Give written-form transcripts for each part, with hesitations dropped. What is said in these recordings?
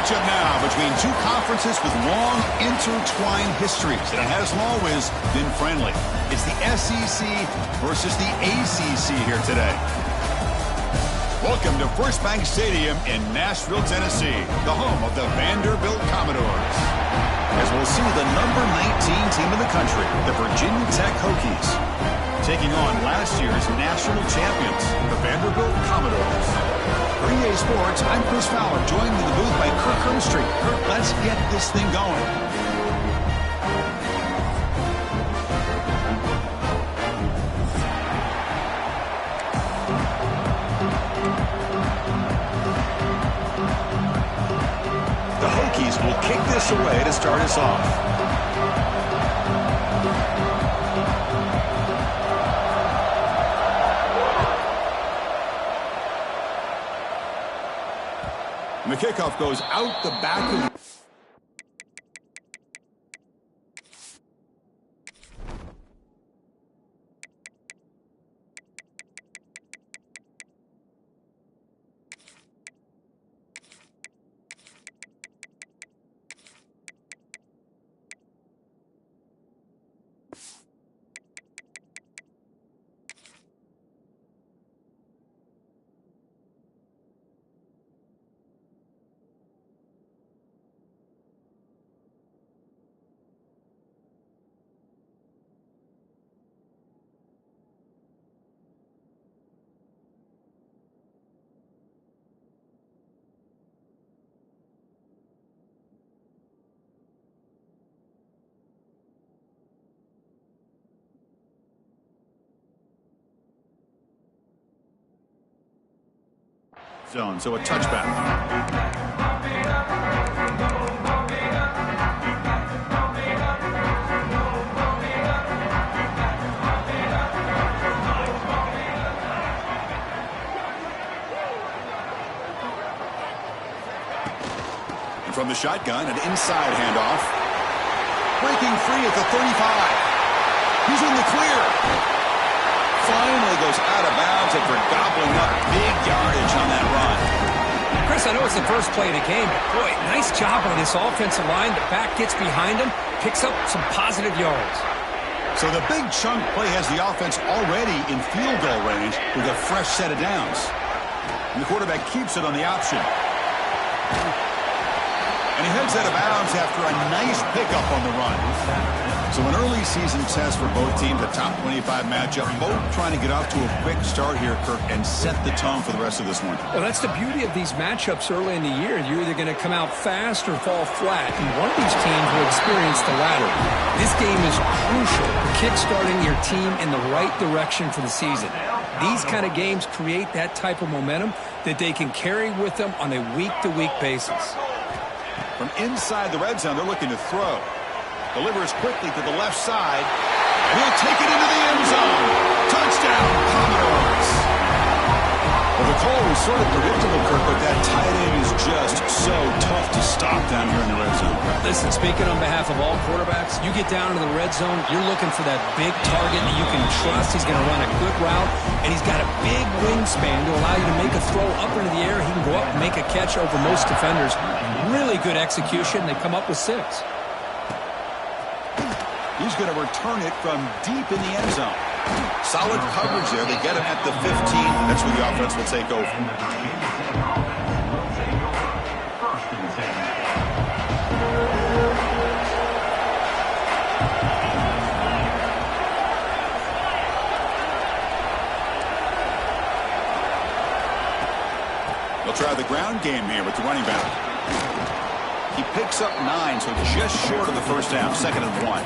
matchup now between two conferences with long intertwined histories, and it hasn't always been friendly. It's the SEC versus the ACC here today. Welcome to First Bank Stadium in Nashville, Tennessee, the home of the Vanderbilt Commodores. As we'll see the number 19 team in the country, the Virginia Tech Hokies, taking on last year's national champions, the Vanderbilt Commodores. For EA Sports, I'm Chris Fowler, joined in the booth by Kirk Herbstreit. Kirk, let's get this thing going. The Hokies will kick this away to start us off. The kickoff goes out the back of the... zone, so a touchback. And from the shotgun, an inside handoff. Breaking free at the 35. He's in the clear. Finally goes out of bounds after gobbling up big yardage on that run. Chris, I know it's the first play of the game, but boy, nice job on this offensive line. The back gets behind him, picks up some positive yards. So the big chunk play has the offense already in field goal range with a fresh set of downs. And the quarterback keeps it on the option. And he heads out of bounds after a nice pickup on the run. So an early season test for both teams, a top 25 matchup, both trying to get off to a quick start here, Kirk, and set the tone for the rest of this one. Well, that's the beauty of these matchups early in the year. You're either going to come out fast or fall flat, and one of these teams will experience the latter. This game is crucial for kickstarting your team in the right direction for the season. These kind of games create that type of momentum that they can carry with them on a week-to-week basis. From inside the red zone, they're looking to throw. Delivers quickly to the left side. And he'll take it into the end zone. Touchdown, Commodores. Well, the call was sort of predictable, Kirk, but that tight end is just so tough to stop down here in the red zone. Listen, speaking on behalf of all quarterbacks, you get down to the red zone, you're looking for that big target that you can trust. He's going to run a good route, and he's got a big wingspan to allow you to make a throw up into the air. He can go up and make a catch over most defenders. Really good execution. They come up with 6. He's going to return it from deep in the end zone. Solid coverage there. They get him at the 15. That's where the offense will take over. They'll try the ground game here with the running back. He picks up 9, so just short of the first down, 2nd and 1.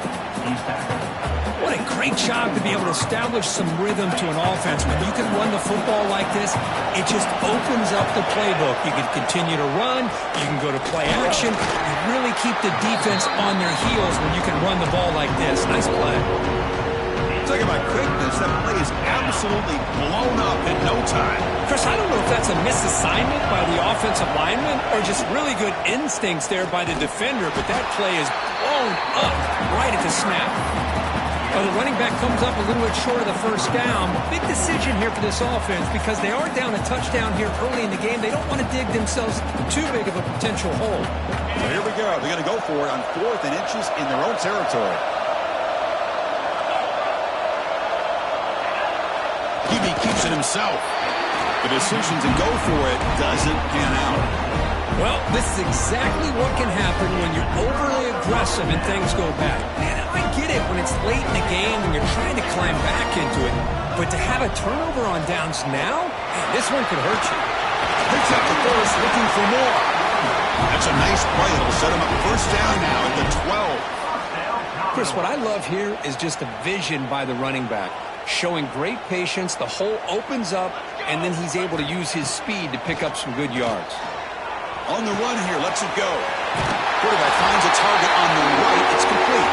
What a great job to be able to establish some rhythm to an offense. When you can run the football like this, it just opens up the playbook. You can continue to run. You can go to play action. You really keep the defense on their heels when you can run the ball like this. Nice play. Talking about quickness, that play is absolutely blown up in no time. Chris, I don't know if that's a misassignment by the offensive lineman or just really good instincts there by the defender, but that play is blown up right at the snap. Well, the running back comes up a little bit short of the first down. Big decision here for this offense because they are down a touchdown here early in the game. They don't want to dig themselves too big of a potential hole. So here we go. They're going to go for it on 4th and inches in their own territory. He keeps it himself. The decision to go for it doesn't pan out. Well, this is exactly what can happen when you're overly aggressive and things go bad. Man, I get it when it's late in the game and you're trying to climb back into it. But to have a turnover on downs now, man, this one could hurt you. Picks up the course looking for more. That's a nice play. It'll set him up first down now at the 12. Chris, what I love here is just the vision by the running back. Showing great patience, the hole opens up, and then he's able to use his speed to pick up some good yards. On the run here, lets it go. Quarterback finds a target on the right. It's complete.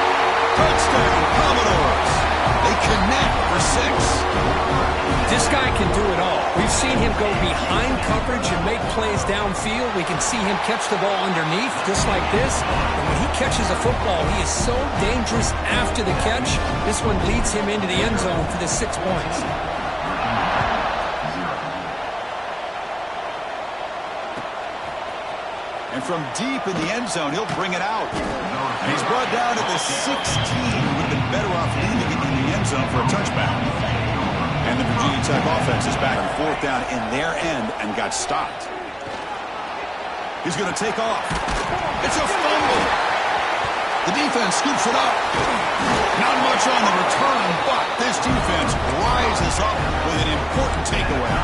Touchdown, Commodores. They connect for 6. This guy can do it all. We've seen him go behind coverage and make plays downfield. We can see him catch the ball underneath, just like this. And when he catches a football, he is so dangerous after the catch. This one leads him into the end zone for the 6 points. And from deep in the end zone, he'll bring it out. And he's brought down at the 16. Would have been better off leaving it in the end zone for a touchback. And the Virginia Tech offense is back on 4th down in their end and got stopped. He's going to take off. It's a fumble. The defense scoops it up. Not much on the return, but this defense rises up with an important takeaway.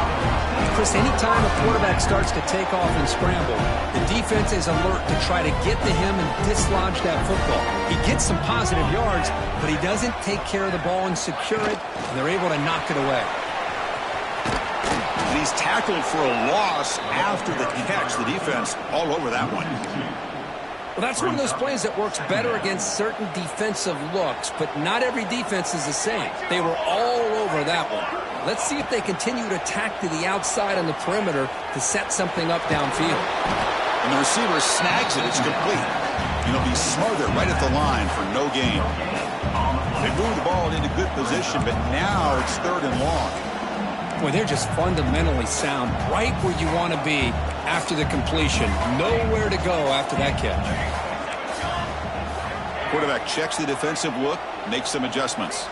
Chris, anytime a quarterback starts to take off and scramble, the defense is alert to try to get to him and dislodge that football. He gets some positive yards, but he doesn't take care of the ball and secure it, and they're able to knock it away. And he's tackled for a loss after the catch. The defense all over that one. Well, that's one of those plays that works better against certain defensive looks, but not every defense is the same. They were all over that one. Let's see if they continue to attack to the outside on the perimeter to set something up downfield. And the receiver snags it. It's complete. And he'll be smothered right at the line for no gain. They moved the ball into good position, but now it's 3rd and long. Boy, they're just fundamentally sound, right where you want to be after the completion. Nowhere to go after that catch. Quarterback checks the defensive look, makes some adjustments.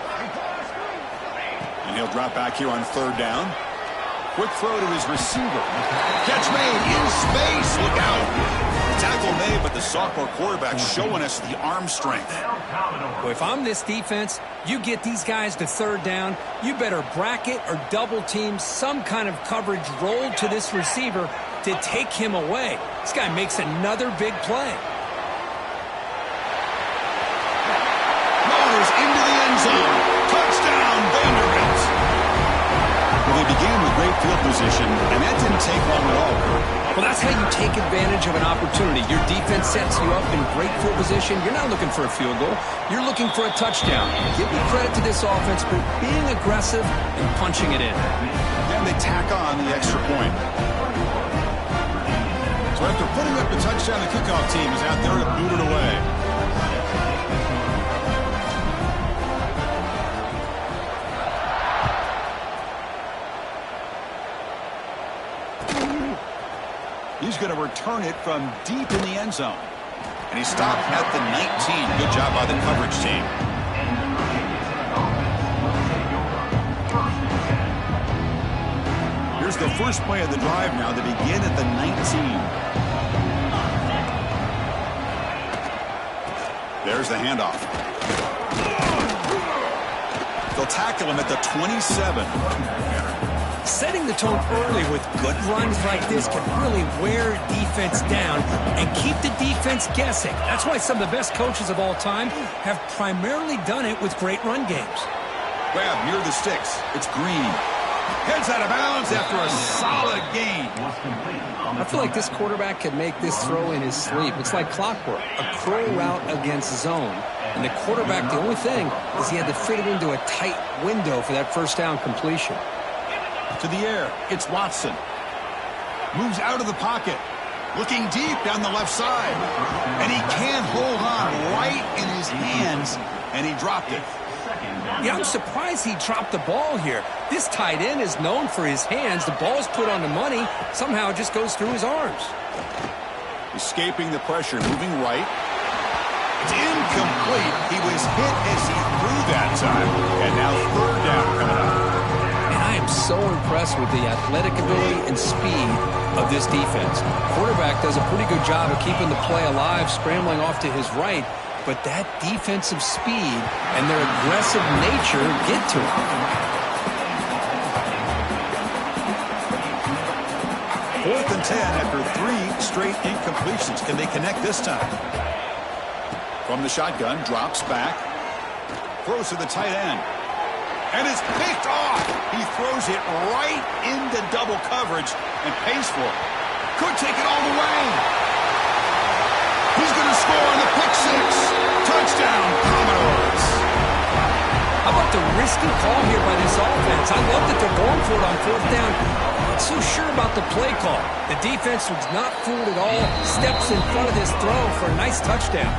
And he'll drop back here on 3rd down. Quick throw to his receiver. Catch made in space. Look out. Tackle made, but the sophomore quarterback showing us the arm strength. Boy, if I'm this defense, you get these guys to 3rd down, you better bracket or double team some kind of coverage roll to this receiver to take him away. This guy makes another big play. Rolls into the end zone. Touchdown, Vanderbilt. Well, they began with great field position, and that didn't take long at all. Well, that's how you take advantage of an opportunity. Your defense sets you up in great field position. You're not looking for a field goal. You're looking for a touchdown. Give me credit to this offense for being aggressive and punching it in. And they tack on the extra point. So after putting up the touchdown, the kickoff team is out there to boot it away. He's going to return it from deep in the end zone. And he stopped at the 19. Good job by the coverage team. Here's the first play of the drive now. They begin at the 19. There's the handoff. They'll tackle him at the 27. Setting the tone early with good runs like this can really wear defense down and keep the defense guessing. That's why some of the best coaches of all time have primarily done it with great run games. Grab near the sticks. It's Green. Heads out of bounds after a solid gain. I feel like this quarterback could make this throw in his sleep. It's like clockwork, a crow route against zone. And the quarterback, the only thing is he had to fit it into a tight window for that first down completion. To the air, it's Watson. Moves out of the pocket. Looking deep down the left side. And he can't hold on right in his hands. And he dropped it. Yeah, I'm surprised he dropped the ball here. This tight end is known for his hands. The ball's put on the money. Somehow it just goes through his arms. Escaping the pressure, moving right. It's incomplete. He was hit as he threw that time. And now third down coming up. And I am so impressed with the athletic ability and speed of this defense. Quarterback does a pretty good job of keeping the play alive, scrambling off to his right. But that defensive speed and their aggressive nature get to him. 4th and 10 after 3 straight incompletions. Can they connect this time? From the shotgun, drops back. Throws to the tight end. And it's picked off. He throws it right into double coverage and pays for it. Could take it all the way. He's going to score on the pick six. Touchdown, Commodores. How about the risky call here by this offense? I love that they're going for it on 4th down. Not so sure about the play call. The defense was not fooled at all. Steps in front of this throw for a nice touchdown.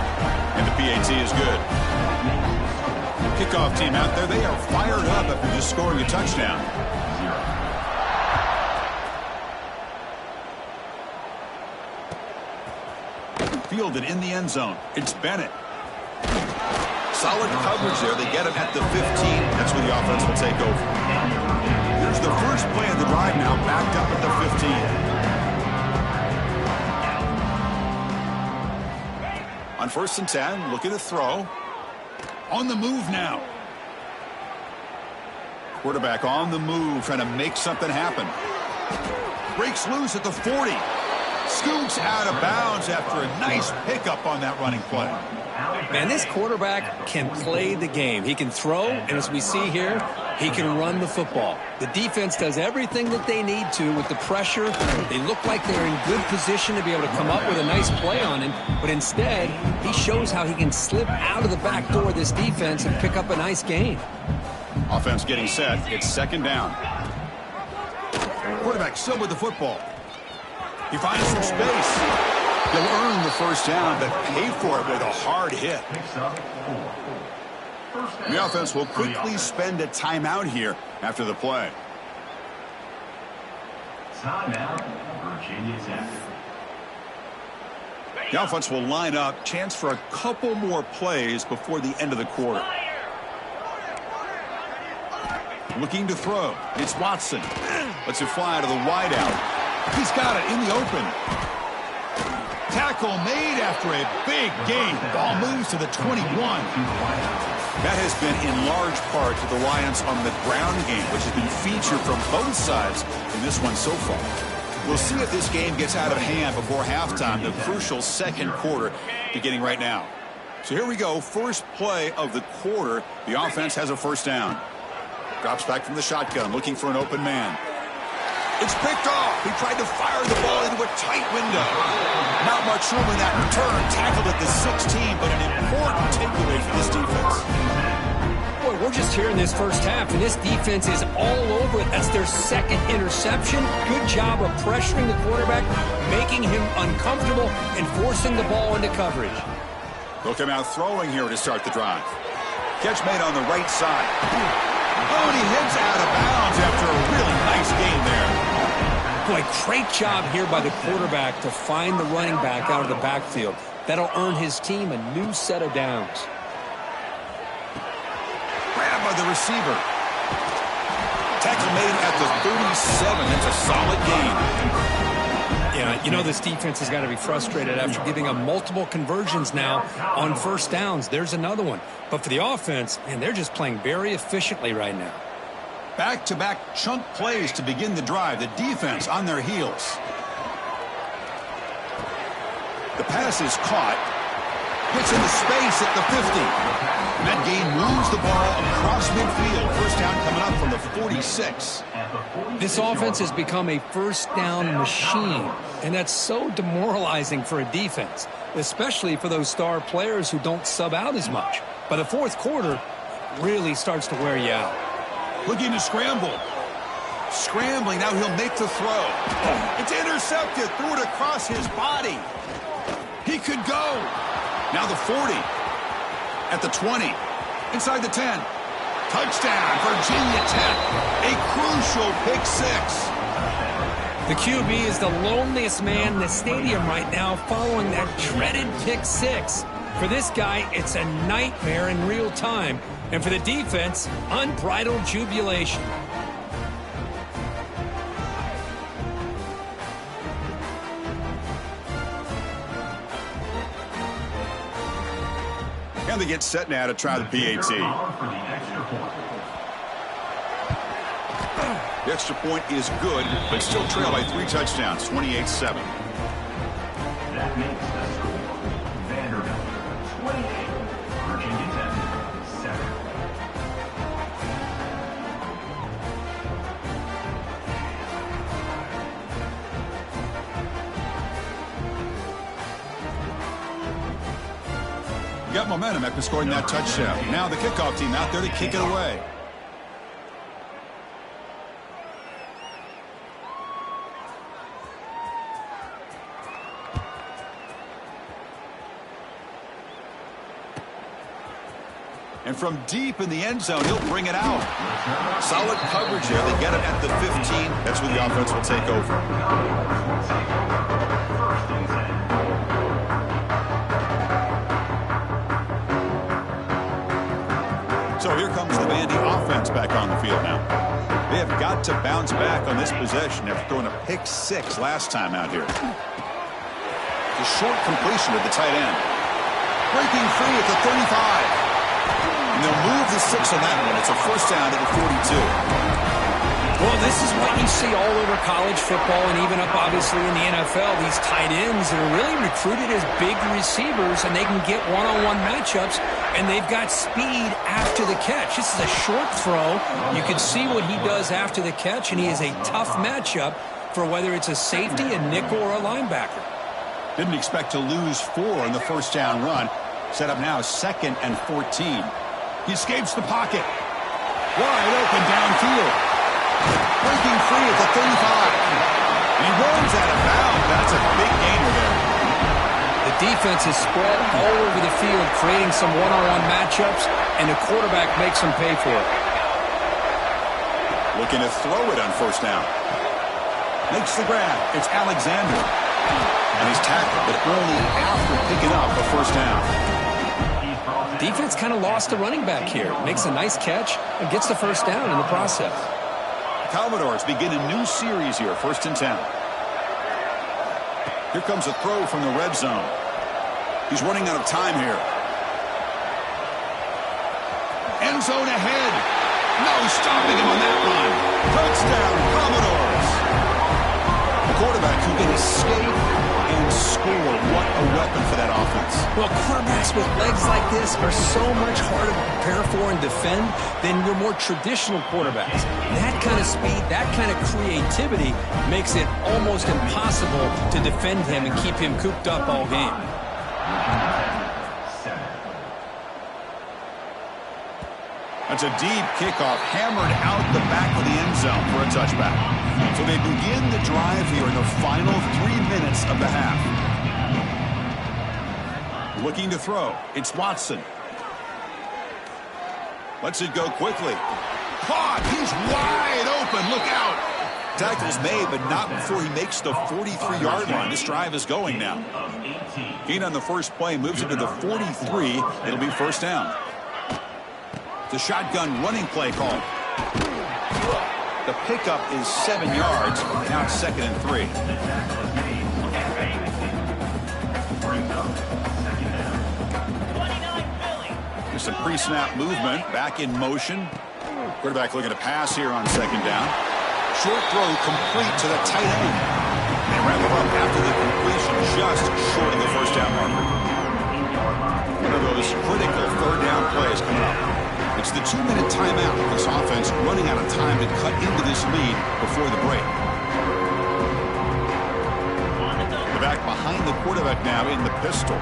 And the PAT is good. Kickoff team out there, they are fired up after just scoring a touchdown. Fielded in the end zone. It's Bennett. Solid coverage there. They get him at the 15. That's where the offense will take over. Here's the first play of the drive now, backed up at the 15. On 1st and 10, looking to throw. On the move now. Quarterback on the move, trying to make something happen. Breaks loose at the 40. Scoots out of bounds after a nice pickup on that running play. Man, this quarterback can play the game. He can throw, and as we see here, he can run the football. The defense does everything that they need to with the pressure. They look like they're in good position to be able to come up with a nice play on him, but instead, he shows how he can slip out of the back door of this defense and pick up a nice gain. Offense getting set. It's 2nd down. Quarterback still with the football. He finds some space. He'll earn the 1st down, but pay for it with a hard hit. The offense will quickly spend a timeout here after the play. The offense will line up. Chance for a couple more plays before the end of the quarter. Looking to throw. It's Watson. Lets it fly to the wideout. He's got it in the open. Tackle made after a big gain. Ball moves to the 21. That has been in large part to the reliance on the ground game, which has been featured from both sides in this one so far. We'll see if this game gets out of hand before halftime, the crucial 2nd quarter beginning right now. So here we go, first play of the quarter. The offense has a 1st down. Drops back from the shotgun, looking for an open man. It's picked off. He tried to fire the ball into a tight window. Not much room in that return. Tackled at the 16, but an important takeaway for this defense. Boy, we're just here in this first half, and this defense is all over it. That's their 2nd interception. Good job of pressuring the quarterback, making him uncomfortable, and forcing the ball into coverage. They'll come out throwing here to start the drive. Catch made on the right side. Oh, and he heads out of bounds after a really nice game there. Boy, great job here by the quarterback to find the running back out of the backfield. That'll earn his team a new set of downs. Grab by the receiver. Tackle made at the 37. That's a solid gain. Yeah, you know this defense has got to be frustrated after giving up multiple conversions now on 1st downs. There's another one. But for the offense, man, they're just playing very efficiently right now. Back-to-back chunk plays to begin the drive. The defense on their heels. The pass is caught. Gets into space at the 50. And that gain moves the ball across midfield. 1st down coming up from the 46. This offense has become a 1st down machine. And that's so demoralizing for a defense, especially for those star players who don't sub out as much. By the 4th quarter, really starts to wear you out. Looking to scramble. Scrambling, now he'll make the throw. It's intercepted, threw it across his body. He could go. Now the 40. At the 20. Inside the 10. Touchdown, Virginia Tech. A crucial pick six. The QB is the loneliest man in the stadium right now following that dreaded pick six. For this guy, it's a nightmare in real time. And for the defense, unbridled jubilation. And they get set now to try the PAT. The extra point is good, but still trail by 3 touchdowns, 28-7. That makes the score. Vanderbilt 28, Virginia Tech 7. Got momentum after scoring that touchdown. Now the kickoff team out there to kick it away. And from deep in the end zone, he'll bring it out. Solid coverage there. They get it at the 15. That's where the offense will take over. So here comes the Vandy offense back on the field now. They have got to bounce back on this possession after throwing a pick six last time out here. The short completion to the tight end. Breaking free at the 35. And they'll move the 6 on that one. It's a first down to the 42. Well, this is what you see all over college football and even up, obviously, in the NFL. These tight ends that are really recruited as big receivers, and they can get one-on-one matchups, and they've got speed after the catch. This is a short throw. You can see what he does after the catch, and he is a tough matchup for whether it's a safety, a nickel, or a linebacker. Didn't expect to lose 4 in the first down run. Set up now 2nd and 14. He escapes the pocket. Wide open downfield. Breaking free at the 35. And he runs out of bounds. That's a big gainer there. The defense is spread all over the field, creating some one-on-one matchups, and the quarterback makes them pay for it. Looking to throw it on first down. Makes the grab. It's Alexander. And he's tackled, but only after picking up a first down. Defense kind of lost the running back here. Makes a nice catch and gets the first down in the process. Commodores begin a new series here, 1st and 10. Here comes a throw from the red zone. He's running out of time here. End zone ahead. No stopping him on that run. Touchdown, Commodores. The quarterback who can escape and score. What a weapon for that offense. Well, quarterbacks with legs like this are so much harder to prepare for and defend than your more traditional quarterbacks. That kind of speed, that kind of creativity makes it almost impossible to defend him and keep him cooped up all game. That's a deep kickoff, hammered out the back of the end zone for a touchback. So they begin the drive here in the final 3 minutes of the half. Looking to throw. It's Watson. Lets it go quickly. Caught. He's wide open. Look out. Tackle's made, but not before he makes the 43-yard line. This drive is going now. Gain on the first play moves it to the 43. It'll be first down. The shotgun running play call. The pickup is 7 yards. Now it's 2nd and 3. There's some pre-snap movement. Back in motion. Quarterback looking to pass here on 2nd down. Short throw complete to the tight end. They wrap him up after the completion, just short of the first down marker. One of those critical 3rd down plays coming up. It's the 2-minute timeout. This offense running out of time to cut into this lead before the break. The back behind the quarterback now in the pistol.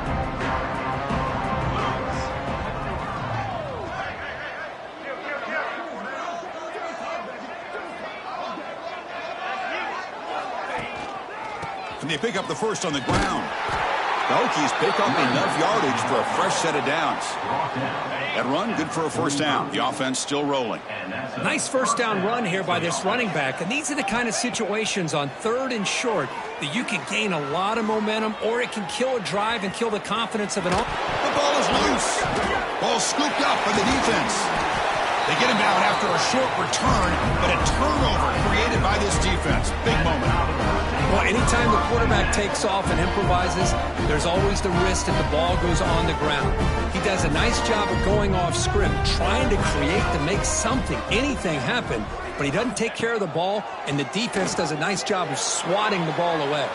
And they pick up the first on the ground. The Hokies pick up enough yardage for a fresh set of downs. That run, good for a first down. The offense still rolling. Nice first down run here by this running back. And these are the kind of situations on 3rd and short that you can gain a lot of momentum, or it can kill a drive and kill the confidence of an offense. The ball is loose. Ball scooped up by the defense. They get him down after a short return, but a turnover created by this defense. Big moment. Well, anytime the quarterback takes off and improvises, there's always the risk that the ball goes on the ground. He does a nice job of going off script, trying to create to make something, anything happen, but he doesn't take care of the ball, and the defense does a nice job of swatting the ball away.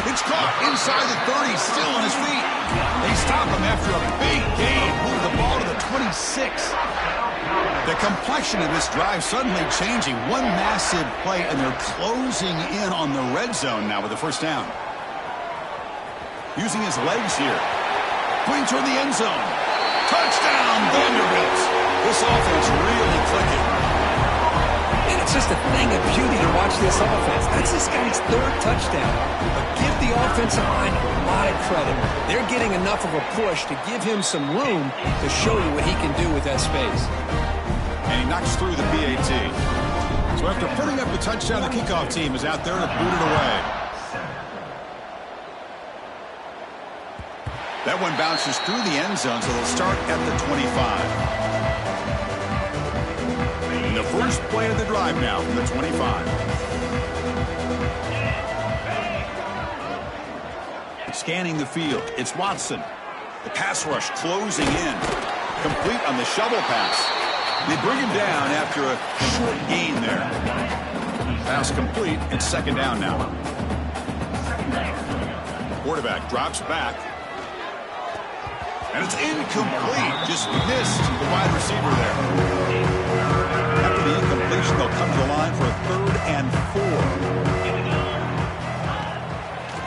It's caught inside the 30, still on his feet. They stop him after a big gain, move the ball to the 26. The complexion of this drive suddenly changing. One massive play, and they're closing in on the red zone now with the first down. Using his legs here. Going toward the end zone. Touchdown, Vanderbilt. This offense really clicking. And it's just a thing of beauty to watch this offense. That's this guy's 3rd touchdown. But give the offensive line a lot of credit. They're getting enough of a push to give him some room to show you what he can do with that space. And he knocks through the PAT. So after putting up the touchdown, the kickoff team is out there to boot it away. That one bounces through the end zone, so they'll start at the 25. And the first play of the drive now from the 25. Scanning the field, it's Watson. The pass rush closing in. Complete on the shovel pass. They bring him down after a short gain there. Pass complete. It's 2nd down now. Quarterback drops back. And it's incomplete. Just missed the wide receiver there. After the incompletion, they'll come to the line for a 3rd and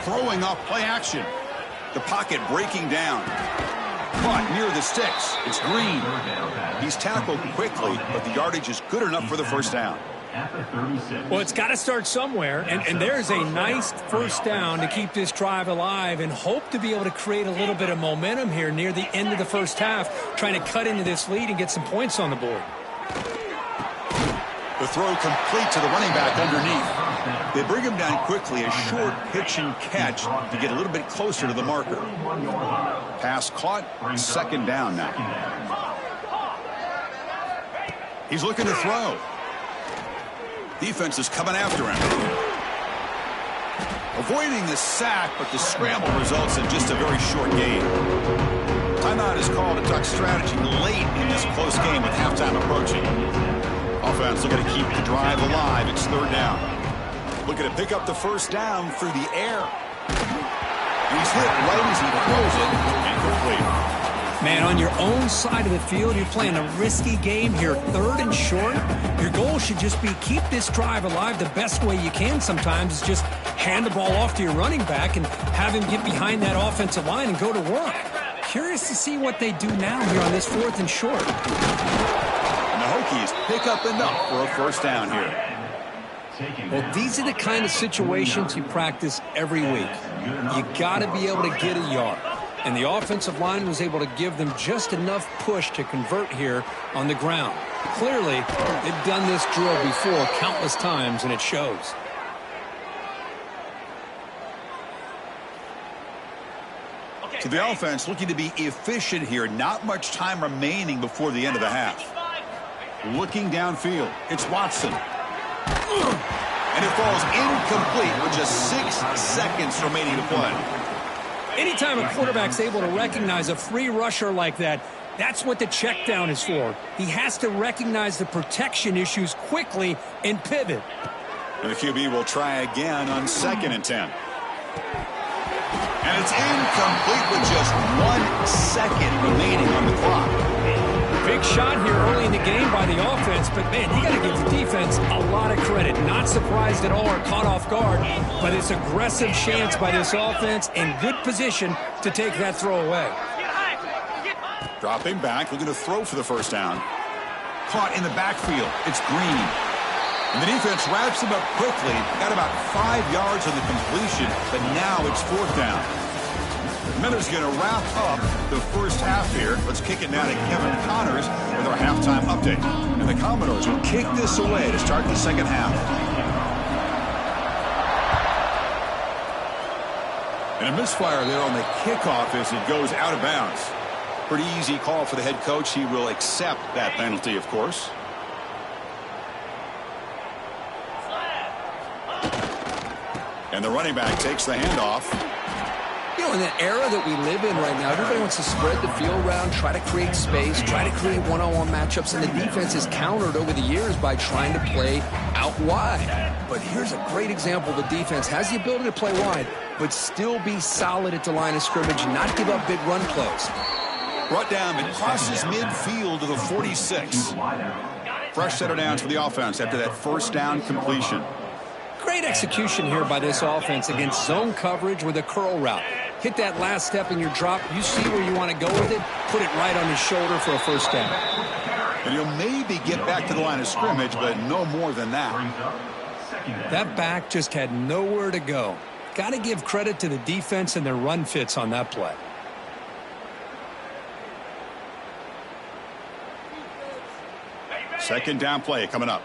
4. Throwing off play action. The pocket breaking down. Caught near the sticks. It's Green. He's tackled quickly, but the yardage is good enough for the first down. Well, it's got to start somewhere, and there's a nice first down to keep this drive alive and hope to be able to create a little bit of momentum here near the end of the first half, trying to cut into this lead and get some points on the board. The throw complete to the running back underneath. They bring him down quickly, a short pitch and catch to get a little bit closer to the marker. Pass caught, 2nd down now. He's looking to throw. Defense is coming after him. Avoiding the sack, but the scramble results in just a very short gain. Timeout is called a duck strategy late in this close game with halftime approaching. Offense looking to keep the drive alive. It's 3rd down. Looking to pick up the first down through the air. He's hit right as he throws it. Incomplete. Man, on your own side of the field, you're playing a risky game here, 3rd and short. Your goal should just be keep this drive alive the best way you can sometimes is just hand the ball off to your running back and have him get behind that offensive line and go to work. Curious to see what they do now here on this 4th and short. And the Hokies pick up enough for a first down here. Well, these are the kind of situations you practice every week. You got to be able to get a yard. And the offensive line was able to give them just enough push to convert here on the ground. Clearly, they've done this drill before countless times, and it shows. So the offense looking to be efficient here. Not much time remaining before the end of the half. Looking downfield, it's Watson. And it falls incomplete with just 6 seconds remaining to play. Anytime a quarterback's able to recognize a free rusher like that, that's what the check down is for. He has to recognize the protection issues quickly and pivot. And the QB will try again on 2nd and 10. And it's incomplete with just 1 second remaining on the clock. Big shot here early in the game by the offense, but man, you got to give the defense a lot of credit. Not surprised at all or caught off guard, but it's aggressive chance by this offense in good position to take that throw away. Dropping back, looking to throw for the first down. Caught in the backfield. It's Green. And the defense wraps him up quickly. Got about 5 yards on the completion, but now it's 4th down. Miller's going to wrap up the first half here. Let's kick it now to Kevin Connors with our halftime update. And the Commodores will kick this away to start the second half. And a misfire there on the kickoff as it goes out of bounds. Pretty easy call for the head coach. He will accept that penalty, of course. And the running back takes the handoff. You know, in the era that we live in right now, everybody wants to spread the field around, try to create space, try to create one-on-one matchups, and the defense has countered over the years by trying to play out wide. But here's a great example of a defense has the ability to play wide, but still be solid at the line of scrimmage and not give up big run plays. Brought down and crosses midfield to the 46. Fresh set of downs for the offense after that first down completion. Great execution here by this offense against zone coverage with a curl route. Hit that last step in your drop. You see where you want to go with it. Put it right on his shoulder for a first down. And he'll maybe get back to the line of scrimmage, but no more than that. That back just had nowhere to go. Got to give credit to the defense and their run fits on that play. Second down play coming up.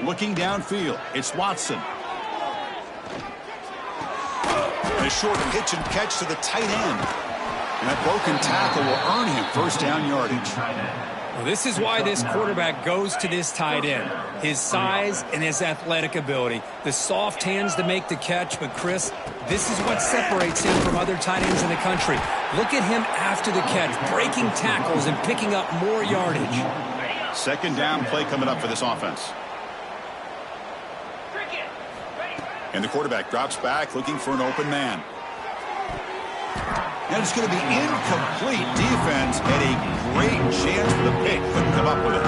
Looking downfield, it's Watson. And a short pitch and catch to the tight end. And that broken tackle will earn him first down yardage. Well, this is why this quarterback goes to this tight end. His size and his athletic ability. The soft hands to make the catch, but Chris, this is what separates him from other tight ends in the country. Look at him after the catch, breaking tackles and picking up more yardage. Second down play coming up for this offense. And the quarterback drops back looking for an open man. And it's going to be incomplete. Defense had a great chance for the pick. Couldn't come up with it.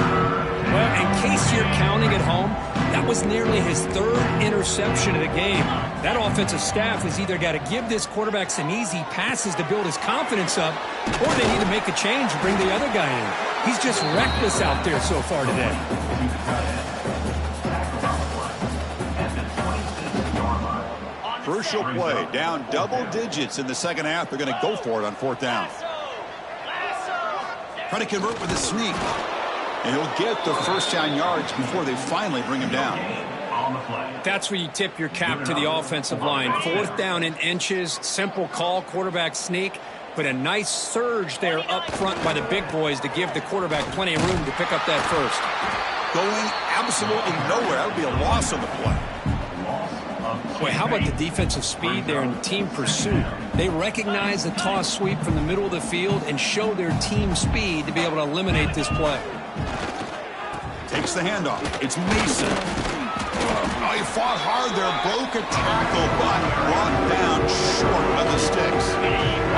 Well, in case you're counting at home, that was nearly his third interception of the game. That offensive staff has either got to give this quarterback some easy passes to build his confidence up, or they need to make a change and bring the other guy in. He's just reckless out there so far today. Crucial play, down double digits in the second half. They're going to go for it on fourth down. Trying to convert with a sneak. And he'll get the first down yards before they finally bring him down. That's where you tip your cap to the offensive line. Fourth down in inches, simple call, quarterback sneak, but a nice surge there up front by the big boys to give the quarterback plenty of room to pick up that first. Going absolutely nowhere. That would be a loss on the play. Boy, how about the defensive speed there and team pursuit? They recognize the toss sweep from the middle of the field and show their team speed to be able to eliminate this play. Takes the handoff. It's Mason. Oh, he fought hard there. Broke a tackle, but brought down short of the sticks.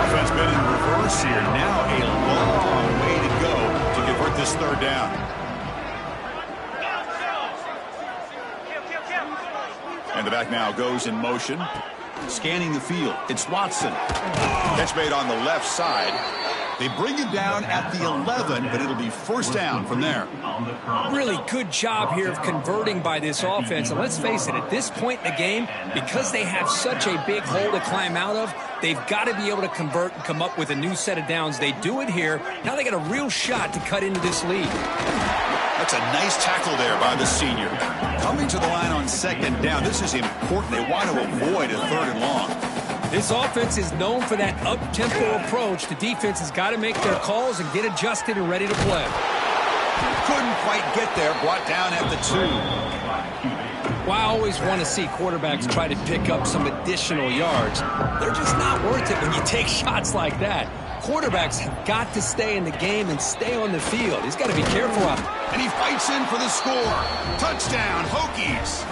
Offense been in reverse here. Now a long way to go to convert this third down. And the back now goes in motion. Scanning the field. It's Watson. Catch made on the left side. They bring him down at the 11, but it'll be first down from there. Really good job here of converting by this offense. And let's face it, at this point in the game, because they have such a big hole to climb out of, they've got to be able to convert and come up with a new set of downs. They do it here. Now they got a real shot to cut into this lead. That's a nice tackle there by the senior. Coming to the line on second down. This is important. They want to avoid a third and long. This offense is known for that up-tempo approach. The defense has got to make their calls and get adjusted and ready to play. Couldn't quite get there. Brought down at the 2. Well, I always want to see quarterbacks try to pick up some additional yards. They're just not worth it when you take shots like that. Quarterbacks have got to stay in the game and stay on the field. He's got to be careful out there. And he fights in for the score. Touchdown, Hokies.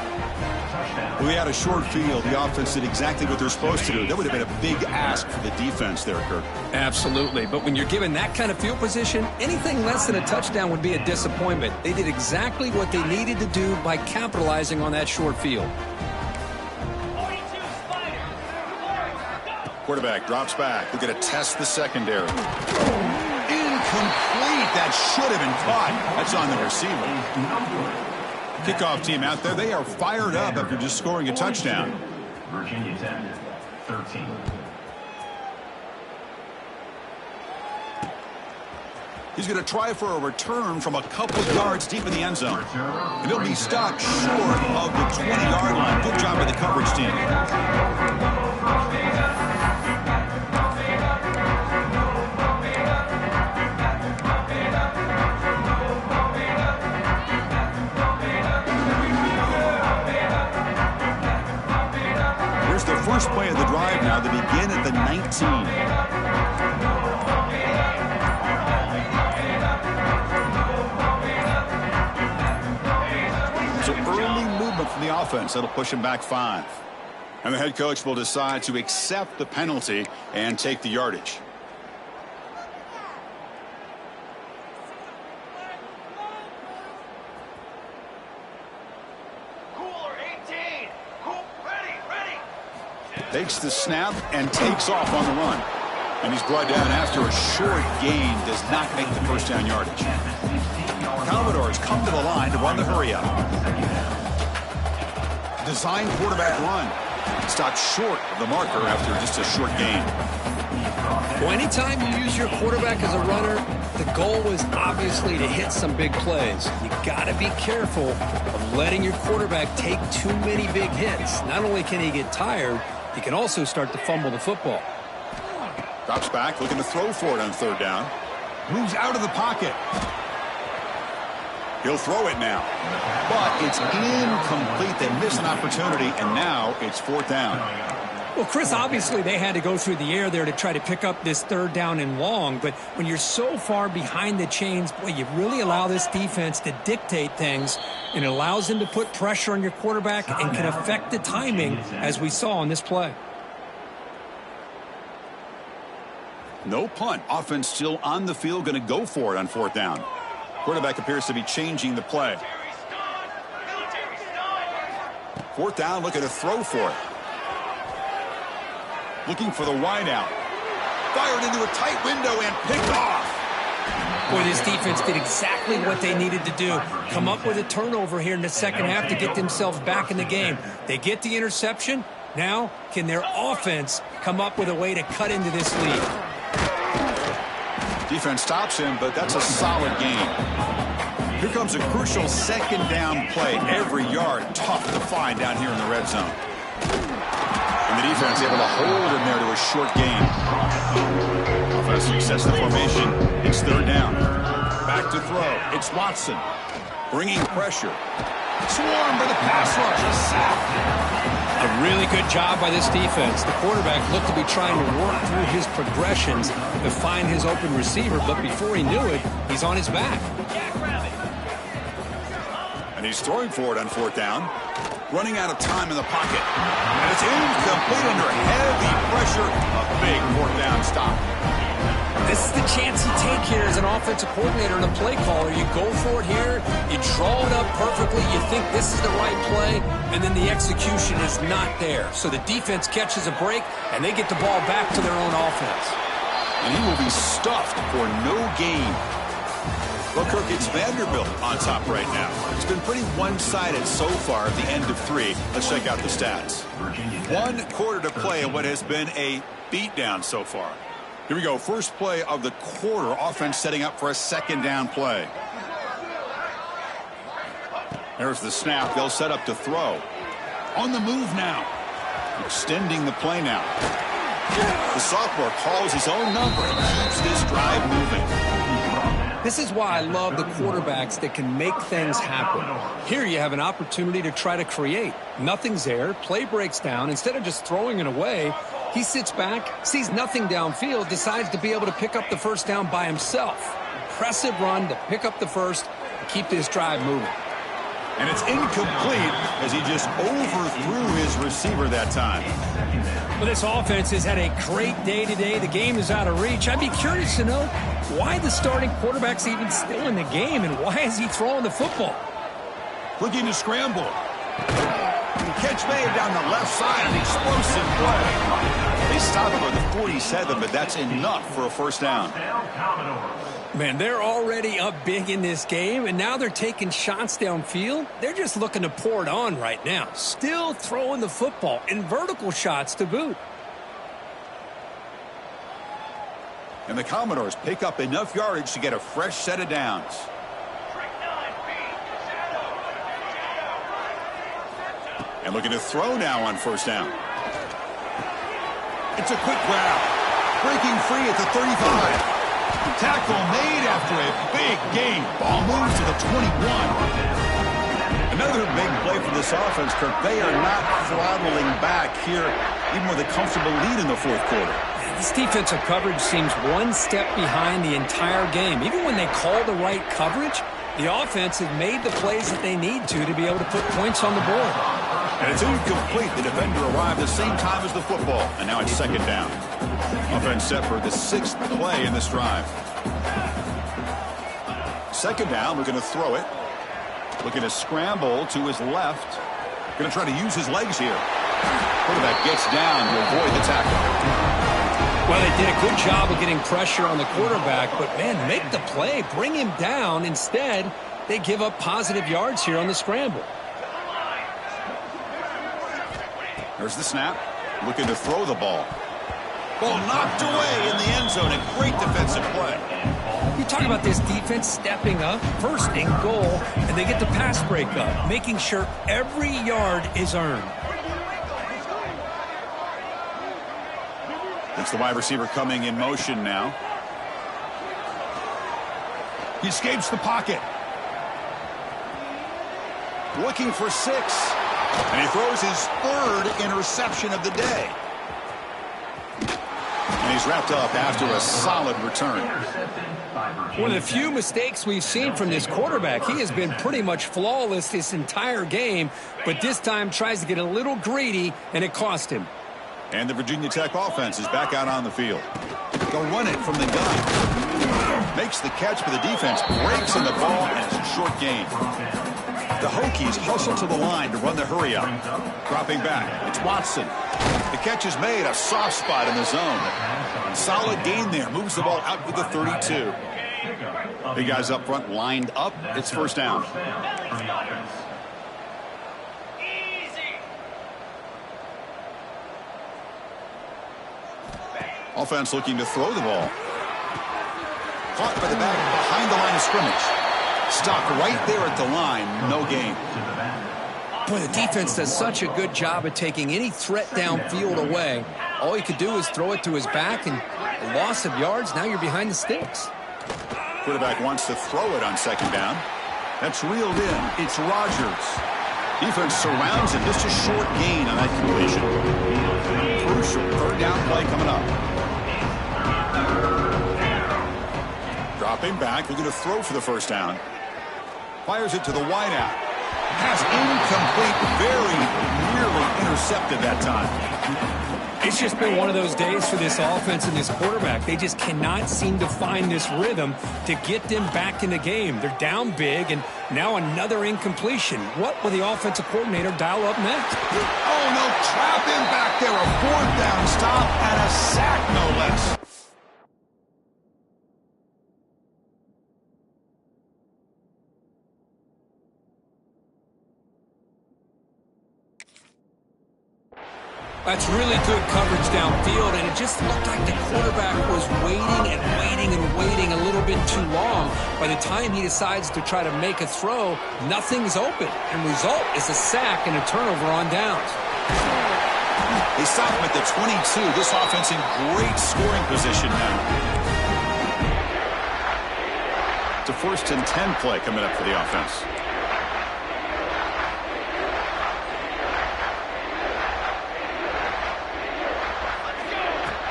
We had a short field. The offense did exactly what they're supposed to do. That would have been a big ask for the defense there, Kirk. Absolutely. But when you're given that kind of field position, anything less than a touchdown would be a disappointment. They did exactly what they needed to do by capitalizing on that short field. Quarterback drops back. We're going to test the secondary. Incomplete. That should have been caught. That's on the receiver. Kickoff team out there, they are fired up after just scoring a touchdown. Virginia Tech, 13. He's going to try for a return from a couple of yards deep in the end zone. And he'll be stopped short of the 20-yard line. Good job by the coverage team. Here's the first play of the drive now. They begin at the 19. From the offense, that'll push him back 5. And the head coach will decide to accept the penalty and take the yardage. Cooler 18. Cool, ready. Takes the snap and takes off on the run. And he's brought down after a short gain. Does not make the first down yardage. Commodores come to the line to run the hurry up. Design quarterback run. Stopped short of the marker after just a short gain. Well, anytime you use your quarterback as a runner, the goal is obviously to hit some big plays. You got to be careful of letting your quarterback take too many big hits. Not only can he get tired, he can also start to fumble the football. Drops back, looking to throw for it on third down. Moves out of the pocket. He'll throw it now. But it's incomplete. They missed an opportunity, and now it's fourth down. Well, Chris, obviously they had to go through the air there to try to pick up this third down and long. But when you're so far behind the chains, boy, you really allow this defense to dictate things. And it allows them to put pressure on your quarterback and can affect the timing, as we saw on this play. No punt. Offense still on the field, going to go for it on fourth down. Quarterback appears to be changing the play. Fourth down, looking to throw for it. Looking for the wideout. Fired into a tight window and picked off. Boy, this defense did exactly what they needed to do. Come up with a turnover here in the second half to get themselves back in the game. They get the interception. Now, can their offense come up with a way to cut into this lead? Defense stops him, but that's a solid gain. Here comes a crucial second down play. Every yard tough to find down here in the red zone. And the defense able to hold him there to a short gain. Offense sets the formation. It's third down. Back to throw. It's Watson. Bringing pressure. Swarmed by the pass rush. A sack. A really good job by this defense. The quarterback looked to be trying to work through his progressions to find his open receiver, but before he knew it, he's on his back. And he's throwing for it on fourth down. Running out of time in the pocket. And it's incomplete under heavy pressure. A big fourth down stop. This is the chance you take here as an offensive coordinator and a play caller. You go for it here, you draw it up perfectly, you think this is the right play, and then the execution is not there. So the defense catches a break, and they get the ball back to their own offense. And he will be stuffed for no gain. Well, Kirk, it's Vanderbilt on top right now. It's been pretty one-sided so far at the end of 3. Let's check out the stats. 1 quarter to play in what has been a beatdown so far. Here we go. First play of the quarter. Offense setting up for a second down play. There's the snap. They'll set up to throw. On the move now. Extending the play now. The sophomore calls his own number and keeps this drive moving. This is why I love the quarterbacks that can make things happen. Here you have an opportunity to try to create. Nothing's there. Play breaks down. Instead of just throwing it away, he sits back, sees nothing downfield, decides to be able to pick up the first down by himself. Impressive run to pick up the first and keep this drive moving. And it's incomplete as he just overthrew his receiver that time. Well, this offense has had a great day today. The game is out of reach. I'd be curious to know why the starting quarterback's even still in the game and why is he throwing the football? Looking to scramble. Catch made down the left side, an explosive play. They stop him at the 47, but that's enough for a first down. Man, they're already up big in this game, and now they're taking shots downfield. They're just looking to pour it on right now. Still throwing the football, and vertical shots to boot. And the Commodores pick up enough yardage to get a fresh set of downs. And looking to throw now on first down. It's a quick grab. Breaking free at the 35. Tackle made after a big gain. Ball moves to the 21. Another big play for this offense, Kirk. They are not throttling back here, even with a comfortable lead in the fourth quarter. This defensive coverage seems one step behind the entire game. Even when they call the right coverage, the offense has made the plays that they need to be able to put points on the board. And it's incomplete. The defender arrived the same time as the football. And now it's second down. Offense set for the 6th play in this drive. Second down, we're going to throw it. Looking to scramble to his left. Going to try to use his legs here. Quarterback gets down to avoid the tackle. Well, they did a good job of getting pressure on the quarterback, but, man, make the play. Bring him down. Instead, they give up positive yards here on the scramble. There's the snap. Looking to throw the ball. Ball knocked away in the end zone. A great defensive play. You talk about this defense stepping up, first and goal, and they get the pass breakup, making sure every yard is earned. It's the wide receiver coming in motion now. He escapes the pocket. Looking for 6. And he throws his 3rd interception of the day. And he's wrapped up after a solid return. One of the few mistakes we've seen from this quarterback. He has been pretty much flawless this entire game, but this time tries to get a little greedy, and it cost him. And the Virginia Tech offense is back out on the field. They'll run it from the gun. Makes the catch, but the defense breaks in the ball, and it's a short gain. The Hokies hustle to the line to run the hurry up. Dropping back, it's Watson. The catch is made, a soft spot in the zone. Solid gain there, moves the ball out with the 32. The guys up front lined up, it's first down. Offense looking to throw the ball. Caught by the back behind the line of scrimmage. Stuck right there at the line, no gain. Boy, the defense does such a good job of taking any threat downfield away. All he could do is throw it to his back, and a loss of yards, now you're behind the sticks. Quarterback wants to throw it on second down. That's reeled in. It's Rodgers. Defense surrounds it. Just a short gain on that completion. Crucial third down play coming up. Dropping back, looking to throw for the first down. Fires it to the wideout. Pass incomplete, very nearly intercepted that time. It's just been one of those days for this offense and this quarterback. They just cannot seem to find this rhythm to get them back in the game. They're down big, and now another incompletion. What will the offensive coordinator dial up next? Oh, no, trap him back there. A 4th down stop and a sack, no less. That's really good coverage downfield, and it just looked like the quarterback was waiting and waiting and waiting a little bit too long. By the time he decides to try to make a throw, nothing's open, and result is a sack and a turnover on downs. They stop him at the 22. This offense in great scoring position now. It's a 1st and 10 play coming up for the offense.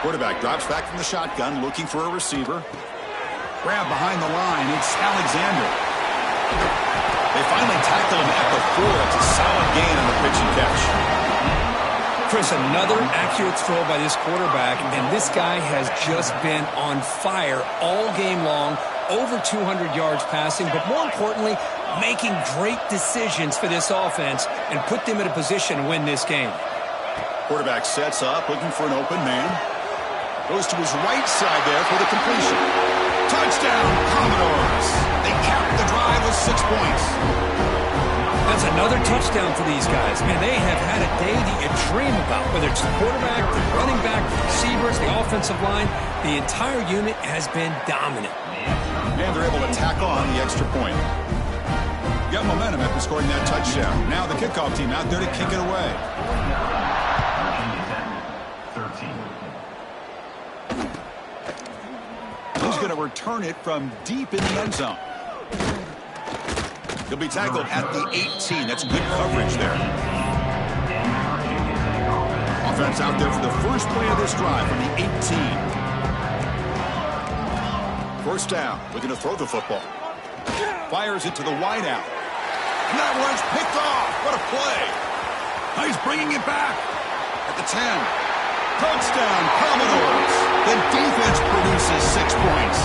Quarterback drops back from the shotgun, looking for a receiver. Grab behind the line. It's Alexander. They finally tackle him at the 4. It's a solid gain on the pitch and catch. Chris, another accurate throw by this quarterback, and this guy has just been on fire all game long. Over 200 yards passing, but more importantly, making great decisions for this offense and put them in a position to win this game. Quarterback sets up, looking for an open man. Goes to his right side there for the completion. To Touchdown, Commodores. They capped the drive with 6 points. That's another touchdown for these guys. Man, they have had a day that you dream about, whether it's the quarterback, the running back, the receivers, the offensive line. The entire unit has been dominant. And they're able to tack on the extra point. Got momentum after scoring that touchdown. Now the kickoff team out there to kick it away. He's going to return it from deep in the end zone. He'll be tackled at the 18. That's good coverage there. Offense out there for the first play of this drive from the 18. First down, looking to throw the football. Fires it to the wideout. And that one's picked off. What a play. Now he's bringing it back at the 10. Touchdown, Commodores. The defense produces 6 points.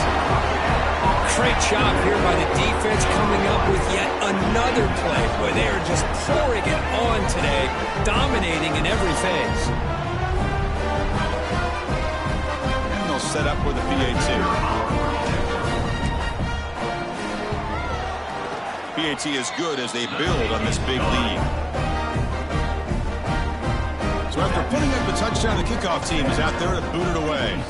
Great job here by the defense coming up with yet another play where they are just pouring it on today, dominating in every phase. And they'll set up with the PAT. PAT is good as they build on this big lead. So after putting up the touchdown, the kickoff team is out there to boot it away.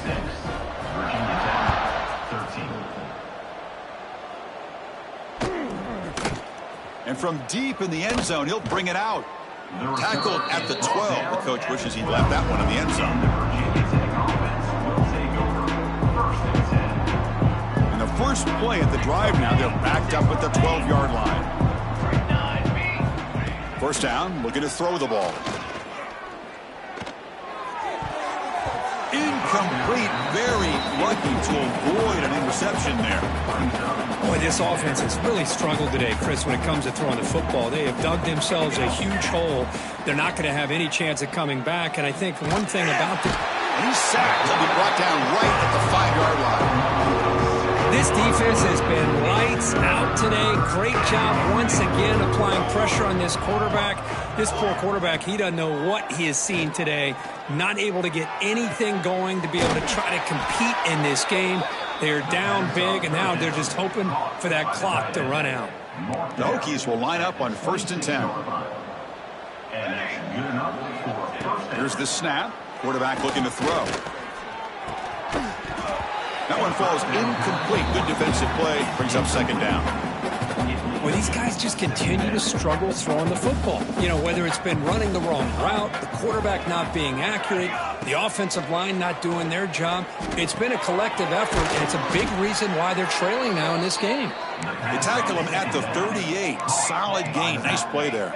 And from deep in the end zone, he'll bring it out. Tackled at the 12. The coach wishes he'd left that one in the end zone. And the first play at the drive now, they're backed up at the 12-yard line. First down, looking to throw the ball. Incomplete, very lucky to avoid an interception there. Boy, this offense has really struggled today, Chris, when it comes to throwing the football. They have dug themselves a huge hole. They're not going to have any chance of coming back. And I think one thing about this... And he's sacked. He'll be brought down right at the 5-yard line. This defense has been lights out today. Great job once again applying pressure on this quarterback. This poor quarterback, he doesn't know what he has seen today. Not able to get anything going to be able to try to compete in this game. They're down big, and now they're just hoping for that clock to run out. The Hokies will line up on 1st and 10. Here's the snap. Quarterback looking to throw. That one falls incomplete. Good defensive play. Brings up 2nd down. Well, these guys just continue to struggle throwing the football. You know, whether it's been running the wrong route, the quarterback not being accurate, the offensive line not doing their job. It's been a collective effort, and it's a big reason why they're trailing now in this game. They tackle him at the 38. Solid gain. Nice play there.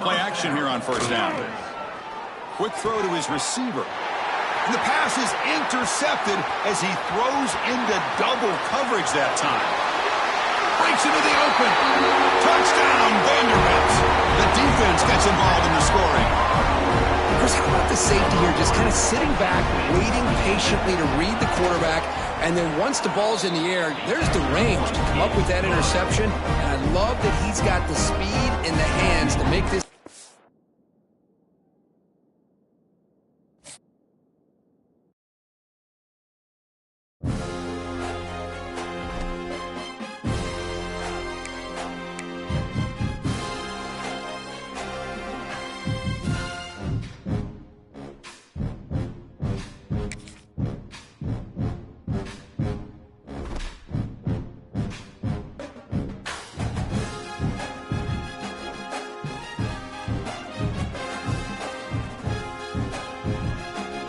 Play action here on 1st down. Quick throw to his receiver. And the pass is intercepted as he throws into double coverage that time. Breaks into the open. Touchdown, Vanderbilt. The defense gets involved in the scoring. Chris, how about the safety here just kind of sitting back, waiting patiently to read the quarterback, and then once the ball's in the air, there's the range to come up with that interception. And I love that he's got the speed in the hands to make this